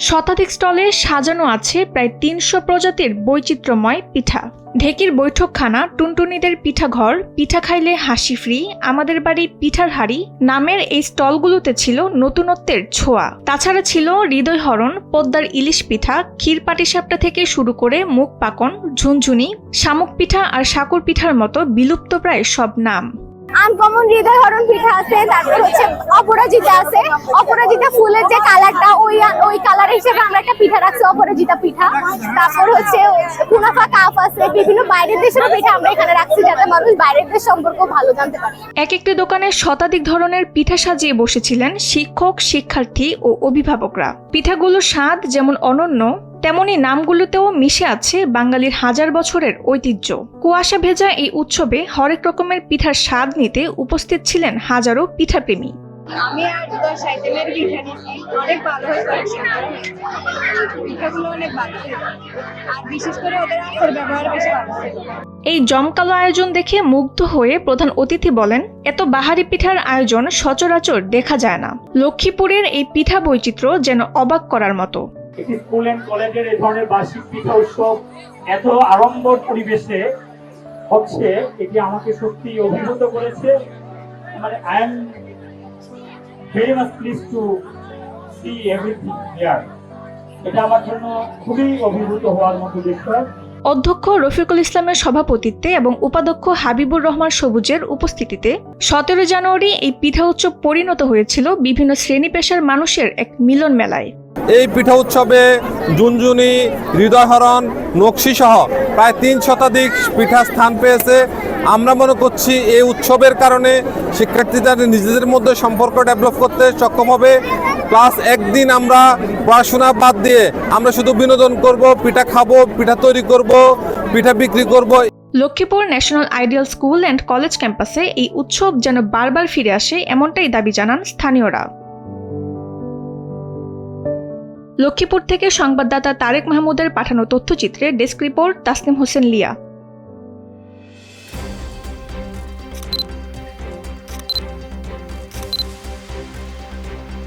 শতাধিক স্টলে সাজানো আছে প্রায় ৩০০ প্রজাতির বৈচিত্র্যময় পিঠা। ঢেকির বৈঠকখানা, টুনটুনিদের পিঠাঘর, পিঠা খাইলে হাসি ফ্রি, আমাদের বাড়ি পিঠার হাড়ি নামের এই স্টলগুলোতে ছিল নতুনত্বের ছোঁয়া। তাছাড়া ছিল হৃদয়হরণ, পদ্মার ইলিশ পিঠা, ক্ষীর পাটিসাপটা থেকে শুরু করে মুখ পাকন, ঝুনঝুনি, শামুক পিঠা আর সাকুর পিঠার মতো বিলুপ্তপ্রায় সব নাম। আনকমন হৃদয়হরণ পিঠা আছে, তারপর হচ্ছে অপরাজিতা আছে। অপরাজিতা ফুলের যে কালারটা ওই কালার হিসেবে আমরা একটা পিঠা রাখছি, অপরাজিতা পিঠা। তারপর হচ্ছে কুনাফা কাপ আছে, বিভিন্ন বাইরের দেশের পিঠা আমরা এখানে রাখছি যাতে মানুষ বাইরের দেশ সম্পর্কে ভালো জানতে পারে। এক একটি দোকানে শতাধিক ধরনের পিঠা সাজিয়ে বসেছিলেন শিক্ষক, শিক্ষার্থী ও অভিভাবকরা। পিঠাগুলোর স্বাদ যেমন অনন্য, তেমনি নামগুলোতেও মিশে আছে বাঙালির হাজার বছরের ঐতিহ্য। কুয়াশা ভেজা এই উৎসবে হরেক রকমের পিঠার স্বাদ নিতে উপস্থিত ছিলেন হাজারো পিঠাপ্রেমী। আমি আর 10 আইটেমের পিঠা নিয়েছি, অনেক ভালো হয়েছে। পিঠাগুলো অনেক ভালো, আর বিশেষ করে ওদের আচার ব্যবহার বেশি ভালো। এই জমকালো আয়োজন দেখে মুগ্ধ হয়ে প্রধান অতিথি বলেন, এত বাহারি পিঠার আয়োজন সচরাচর দেখা যায় না। লক্ষ্মীপুরের এই পিঠা বৈচিত্র্য যেন অবাক করার মতো। একটি স্কুল এন্ড কলেজের এই ধরনের বার্ষিক পিঠা উৎসব এত আড়ম্বর পরিবেশে হচ্ছে, এটি আমাকে সত্যি অভিভূত করেছে। মানে I am very much please two C everything here. এটা আমার জন্য খুবই অভিভূত হওয়ার মতো বিষয়। অধ্যক্ষ রফিকুল ইসলামের সভাপতিত্বে এবং উপাধ্যক্ষ হাবিবুর রহমান সবুজের উপস্থিতিতে 17 জানুয়ারি এই পিঠা উৎসব পরিণত হয়েছিল বিভিন্ন শ্রেণী পেশার মানুষের এক মিলন মেলায়। এই পিঠা উৎসবে ঝুনঝুনি, হৃদয়হরণ, নকশি সহ প্রায় 3 শতাধিক পিঠা স্থান পেয়েছে। আমরা মনে করছি এই উৎসবের কারণে শিক্ষার্থীরা নিজেদের মধ্যে সম্পর্ক ডেভেলপ করতে সক্ষম হবে। প্লাস একদিন আমরা পড়াশোনা বাদ দিয়ে আমরা শুধু বিনোদন করব, পিঠা খাবো, পিঠা তৈরি করব, পিঠা বিক্রি করব। Lakshmipur national ideal school and college ক্যাম্পাসে এই উৎসব যেন বারবার ফিরে আসে, এমনটাই দাবি জানান স্থানীয়রা। লক্ষ্মীপুর থেকে সংবাদদাতা তারেক মাহমুদের পাঠানো তথ্যচিত্রে ডেস্ক রিপোর্ট তাসনিম হোসেন লিয়া।